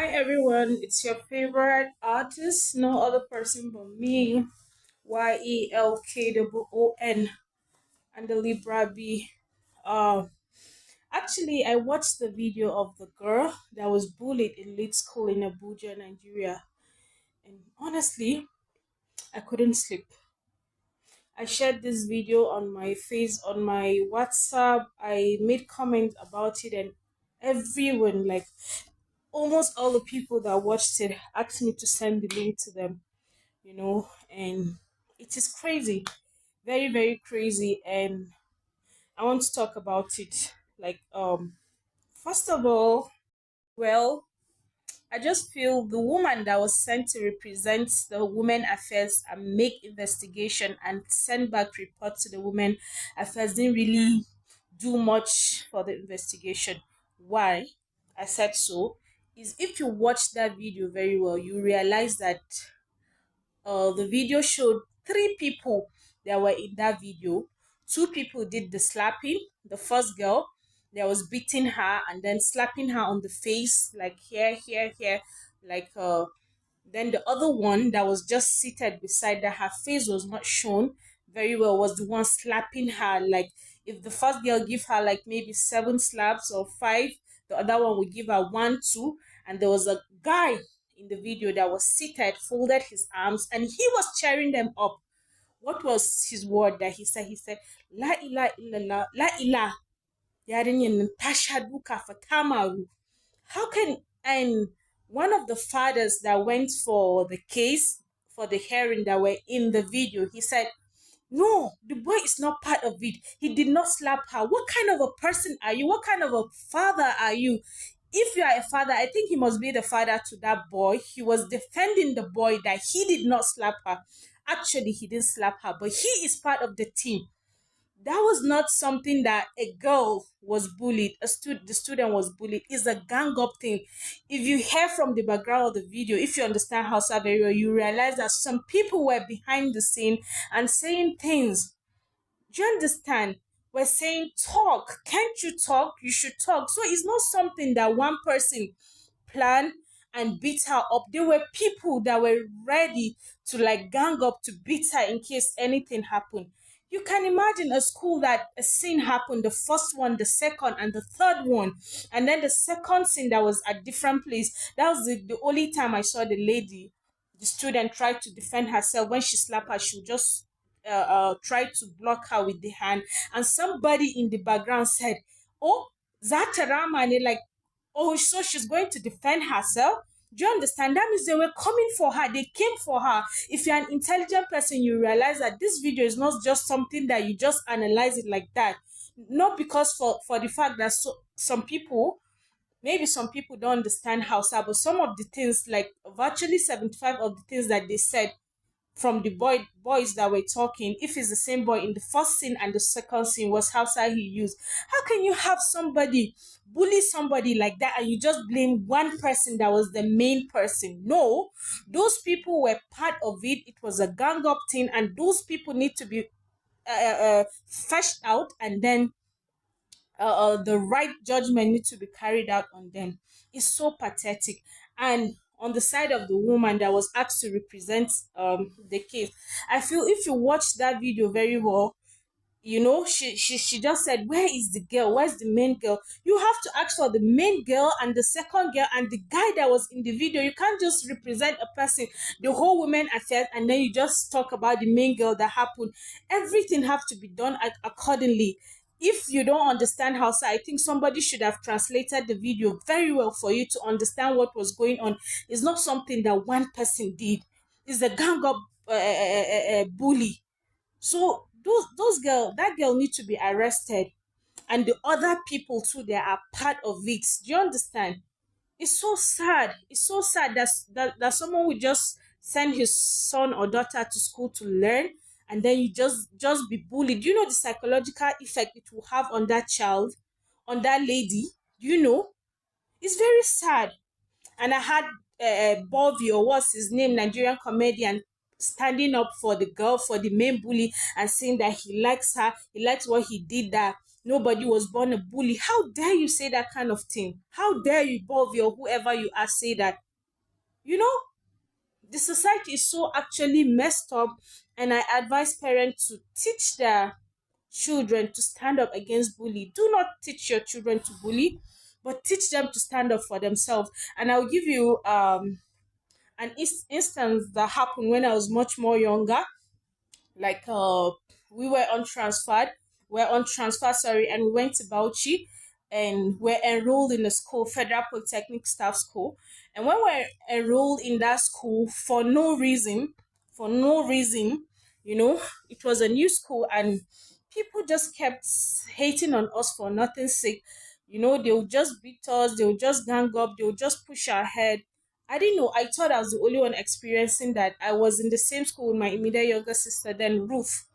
Hi everyone, it's your favorite artist, no other person but me, YELKOON, and the Libra B. Uh, Actually, I watched the video of the girl that was bullied in lit school in Abuja, Nigeria, and honestly, I couldn't sleep. I shared this video on on my WhatsApp. I made comments about it, and everyone, like almost all the people that watched it, asked me to send the link to them, and it is crazy, very, very crazy. And I want to talk about it. First of all, well, I just feel the woman that was sent to represent the women affairs and make investigation and send back report to the women affairs didn't really do much for the investigation. Why I said so is if you watch that video very well, you realize that the video showed three people that were in that video. Two people did the slapping. The first girl that was beating her and then slapping her on the face, like here, here, here, like then the other one that was just seated beside her, her face was not shown very well, was the one slapping her. Like if the first girl give her like maybe seven slaps or five, the other one would give her one, two, and there was a guy in the video that was seated, folded his arms, and he was cheering them up. What was his word that he said? He said, La ilaha illallah, la ilaha yarinyan tashaduka fatamaru. How can, and one of the fathers that went for the case, for the hearing that were in the video, he said, no, the boy is not part of it. He did not slap her. What kind of a person are you? What kind of a father are you? If you are a father, I think he must be the father to that boy. He was defending the boy that he did not slap her. Actually, he didn't slap her, but he is part of the team. That was not something that a girl was bullied, the student was bullied. It's a gang up thing. If you hear from the background of the video, if you understand Hausa very well, you realize that some people were behind the scene and saying things. Do you understand? We're saying talk. Can't you talk? You should talk. So it's not something that one person planned and beat her up. There were people that were ready to like gang up to beat her in case anything happened. You can imagine a school that a scene happened, the first one, the second, and the third one. And then the second scene that was at different place. That was the only time I saw the lady, the student, try to defend herself. When she slapped her, she would just try to block her with the hand. And somebody in the background said, oh, Zatarama, and like, oh, so she's going to defend herself. Do you understand? That means they were coming for her. They came for her. If you're an intelligent person, you realize that this video is not just something that you just analyze it like that. Not because for the fact that some people, maybe some people don't understand Hausa, but some of the things, like virtually 75 of the things that they said from the boys that were talking, if it's the same boy in the first scene and the second scene was Hausa he used. How can you have somebody bully somebody like that and you just blame one person that was the main person? No, those people were part of it. It was a gang up thing, and those people need to be fetched out, and then the right judgment needs to be carried out on them. It's so pathetic. And on the side of the woman that was asked to represent the case, I feel if you watch that video very well, she just said, where is the girl, where's the main girl? You have to ask for the main girl and the second girl and the guy that was in the video. You can't just represent a person, the whole women affairs, and then you just talk about the main girl that happened. Everything have to be done accordingly. If you don't understand Hausa, I think somebody should have translated the video very well for you to understand what was going on. It's not something that one person did. It's a gang up bully. So those girl, that girl need to be arrested, and the other people too, they are part of it. Do you understand? It's so sad. It's so sad that someone would just send his son or daughter to school to learn, and then you just be bullied. Do you know the psychological effect it will have on that child, on that lady? Do you know? It's very sad. And I had Bobby, or what's his name, Nigerian comedian, standing up for the girl, for the main bully, and saying that he likes her, he likes what he did, that nobody was born a bully. How dare you say that kind of thing? How dare you, Bobby, or whoever you are, say that? You know, the society is so actually messed up, and I advise parents to teach their children to stand up against bully. Do not teach your children to bully, but teach them to stand up for themselves. And I'll give you an instance that happened when I was much more younger. Like we were on transferred we're on transfer, sorry, and we went to Bauchi, and we're enrolled in the school, Federal Polytechnic Staff School. And when we're enrolled in that school, for no reason, you know, it was a new school, and people just kept hating on us for nothing's sake. You know, they would just beat us, they would just gang up, they would just push our head. I didn't know. I thought I was the only one experiencing that. I was in the same school with my immediate younger sister, then Ruth.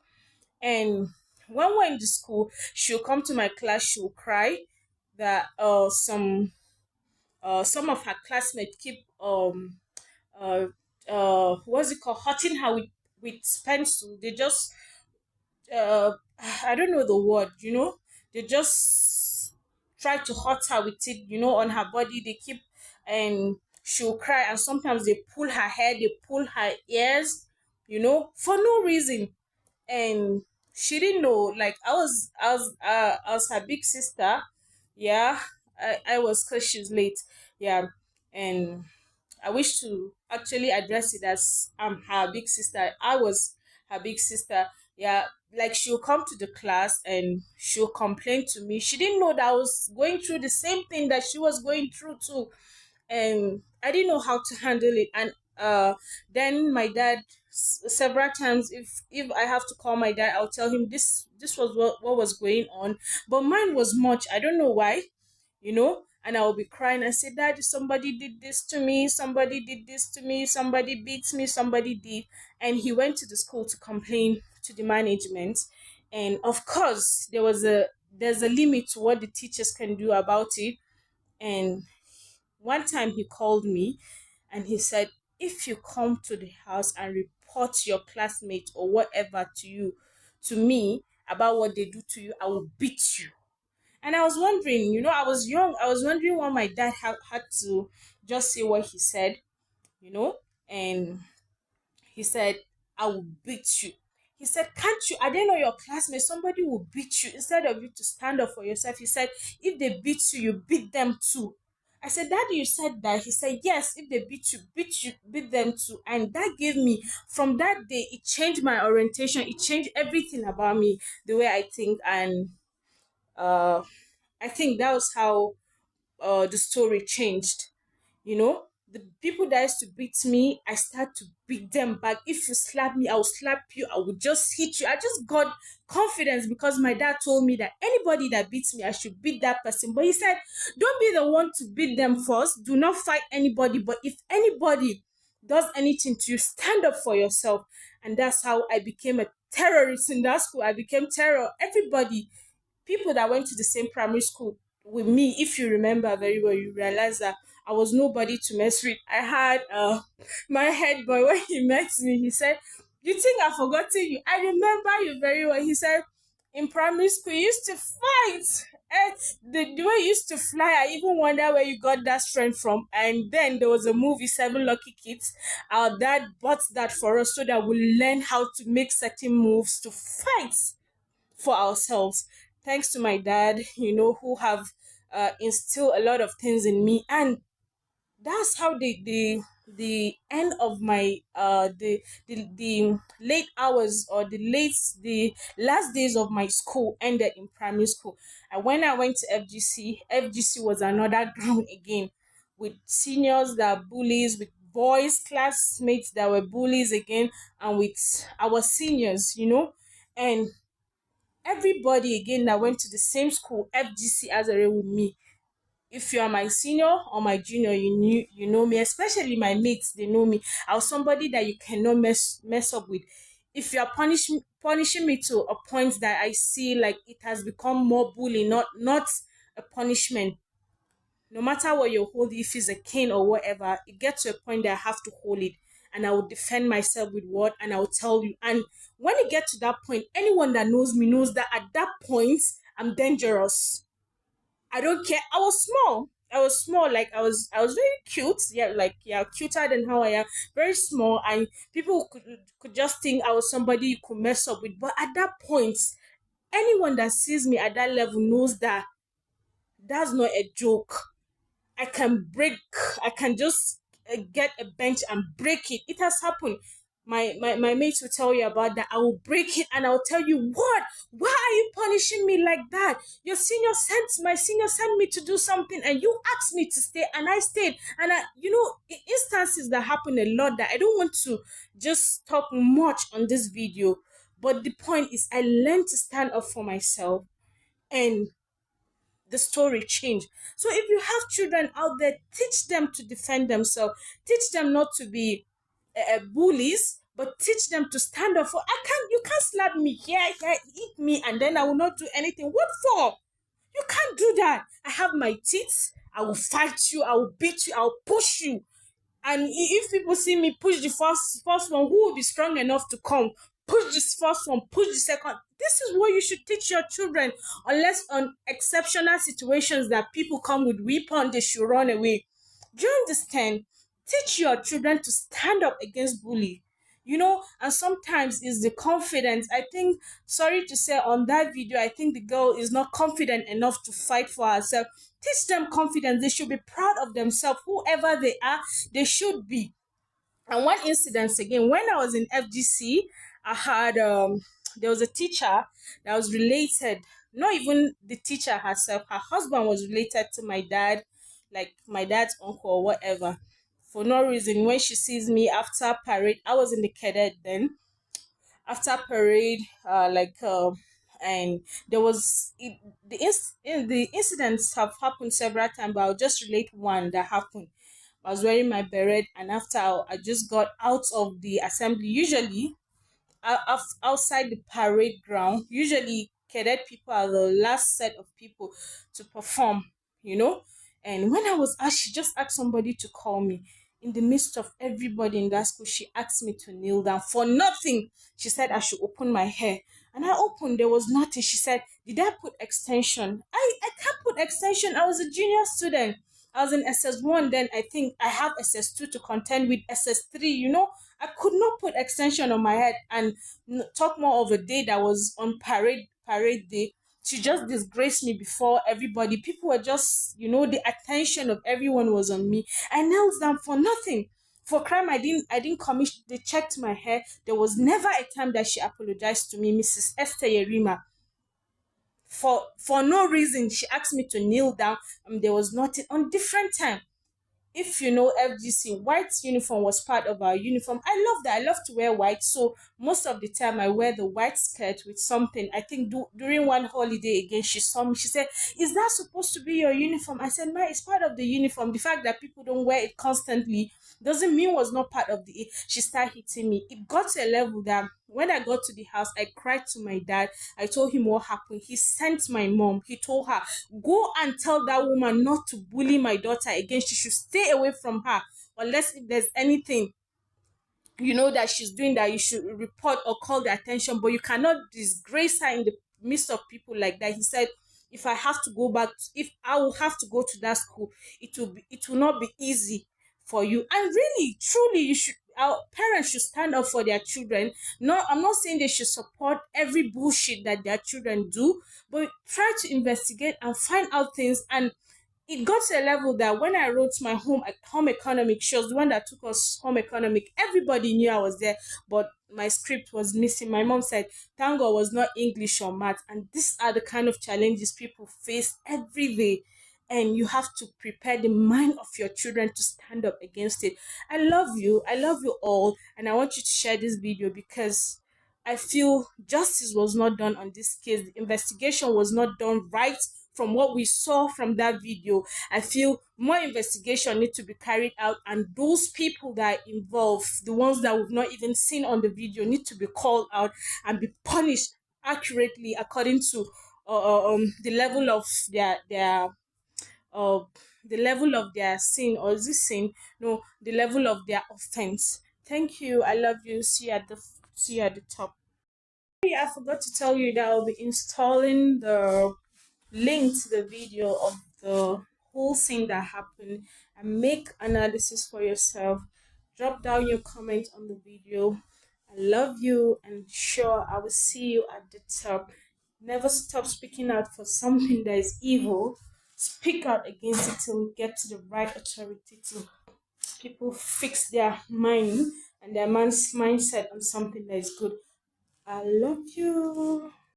And when we're in the school, she'll come to my class, she'll cry that some of her classmates keep uh what's it called, hurting her with pencil. They just uh I don't know the word, you know. They just try to hurt her with it, you know, on her body. They keep, and she'll cry, and sometimes they pull her hair, they pull her ears, you know, for no reason. And she didn't know. Like I was her big sister. Yeah, I was, because she's late. Yeah, and I wish to actually address it as I'm her big sister. I was her big sister. Yeah, like she'll come to the class and she'll complain to me. She didn't know that I was going through the same thing that she was going through too, and I didn't know how to handle it. And then my dad, several times, if I have to call my dad, I'll tell him this was what was going on. But mine was much. I don't know why, you know. And I will be crying and say, Daddy, somebody did this to me, somebody did this to me, somebody beats me, somebody did. And he went to the school to complain to the management. And of course, there's a limit to what the teachers can do about it. And one time he called me and he said, if you come to the house and report your classmate or whatever to me about what they do to you, I will beat you. And I was wondering, you know, I was young. I was wondering why my dad had to just say what he said, you know. And he said, I will beat you. He said, can't you? I didn't know your classmates. Somebody will beat you instead of you to stand up for yourself. He said, if they beat you, you beat them too. I said, Daddy, you said that. He said, yes, if they beat you, beat them too. And that gave me, from that day, it changed my orientation. It changed everything about me, the way I think. And uh, I think that was how the story changed. You know, the people that used to beat me, I start to beat them back. If you slap me, I will slap you. I will just hit you. I just got confidence because my dad told me that anybody that beats me, I should beat that person. But he said, don't be the one to beat them first. Do not fight anybody. But if anybody does anything to you, stand up for yourself. And that's how I became a terrorist in that school. I became terror. Everybody, people that went to the same primary school with me, if you remember very well, you realize that I was nobody to mess with. I had my head boy, when he met me, he said, you think I've forgotten you? I remember you very well. He said, in primary school, you used to fight. And the way you used to fly, I even wonder where you got that strength from. And then there was a movie, Seven Lucky Kids. Our dad bought that for us so that we learn how to make certain moves to fight for ourselves. Thanks to my dad, you know, who have instilled a lot of things in me. And that's how the end of my the late hours, or the last days of my school ended in primary school. And when I went to FGC was another ground again, with seniors that are bullies, with boys classmates that were bullies again, and with our seniors, you know. And everybody again that went to the same school, FGC, as a with me. If you are my senior or my junior, you know me. Especially my mates, they know me. I was somebody that you cannot mess up with. If you are punishing me to a point that I see like it has become more bullying, not a punishment. No matter what you hold, if it's a cane or whatever, it gets to a point that I have to hold it, and I will defend myself with what, and I will tell you. And when it gets to that point, anyone that knows me knows that at that point, I'm dangerous. I don't care. I was small. I was small, like I was very cute. Yeah, like yeah, cuter than how I am. Very small, and people could just think I was somebody you could mess up with. But at that point, anyone that sees me at that level knows that that's not a joke. I can break, I can just get a bench and break it. It has happened. My mates will tell you about that. I will break it and I'll tell you, what? Why are you punishing me like that? My senior sent me to do something and you asked me to stay and I stayed. And instances that happen a lot that I don't want to just talk much on this video. But the point is, I learned to stand up for myself, and the story change. So if you have children out there, teach them to defend themselves. Teach them not to be bullies, but teach them to stand up for. You can't slap me here, hit me, and then I will not do anything. What for? You can't do that. I have my teeth. I will fight you. I will beat you. I will push you. And if people see me push the first one, who will be strong enough to come? Push this first one, push the second. This is what you should teach your children. Unless on exceptional situations that people come with weapon, they should run away. Do you understand? Teach your children to stand up against bully. And sometimes is the confidence. I think, sorry to say, on that video, I think the girl is not confident enough to fight for herself. Teach them confidence. They should be proud of themselves. Whoever they are, they should be. And one incident again, when I was in FGC, I had there was a teacher that was related. Not even the teacher herself. Her husband was related to my dad, like my dad's uncle or whatever. For no reason, when she sees me after parade, I was in the cadet then. After parade, and there was the incidents have happened several times, but I'll just relate one that happened. I was wearing my beret, and after I just got out of the assembly. Usually, outside the parade ground, usually cadet people are the last set of people to perform, you know. And when I was asked, she just asked somebody to call me. In the midst of everybody in that school, she asked me to kneel down for nothing. She said I should open my hair. And I opened, there was nothing. She said, did I put extension? I can't put extension. I was a junior student. I was in SS1 then. I think I have SS2 to contend with SS3, I could not put extension on my head and talk more of a day that was on parade day. She just disgraced me before everybody. People were just, the attention of everyone was on me. I knelt down for nothing. For crime I didn't commit. They checked my hair. There was never a time that she apologized to me, Mrs. Esther Yerima. For no reason, she asked me to kneel down. There was nothing on different time. If you know FGC, white uniform was part of our uniform. I love that. I love to wear white. So most of the time I wear the white skirt with something. I think during one holiday again, she saw me. She said, is that supposed to be your uniform? I said, it's part of the uniform. The fact that people don't wear it constantly doesn't mean it was not part of the. She started hitting me. It got to a level that when I got to the house, I cried to my dad. I told him what happened. He sent my mom. He told her, go and tell that woman not to bully my daughter again. She should stay away from her. Unless if there's anything, that she's doing, that you should report or call the attention. But you cannot disgrace her in the midst of people like that. He said, if I have to go back, if I will have to go to that school, it will not be easy for you. And really, truly, our parents should stand up for their children. No, I'm not saying they should support every bullshit that their children do, but try to investigate and find out things. And it got to a level that when I wrote my home economic, she was the one that took us home economic. Everybody knew I was there, but my script was missing. My mom said tango was not English or math, and these are the kind of challenges people face every day. And you have to prepare the mind of your children to stand up against it. I love you. I love you all. And I want you to share this video because I feel justice was not done on this case. The investigation was not done right from what we saw from that video. I feel more investigation need to be carried out, and those people that are involved, the ones that we've not even seen on the video, need to be called out and be punished accurately according to the level of uh, their sin, or is this sin? No, the level of their offense. Thank you. I love you. See you at the top. Yeah, I forgot to tell you that I'll be installing the link to the video of the whole thing that happened and make analysis for yourself. Drop down your comment on the video. I love you, and sure, I will see you at the top. Never stop speaking out for something that is evil. Speak out against it till we get to the right authority to people fix their mind and their mindset on something that is good. I love you.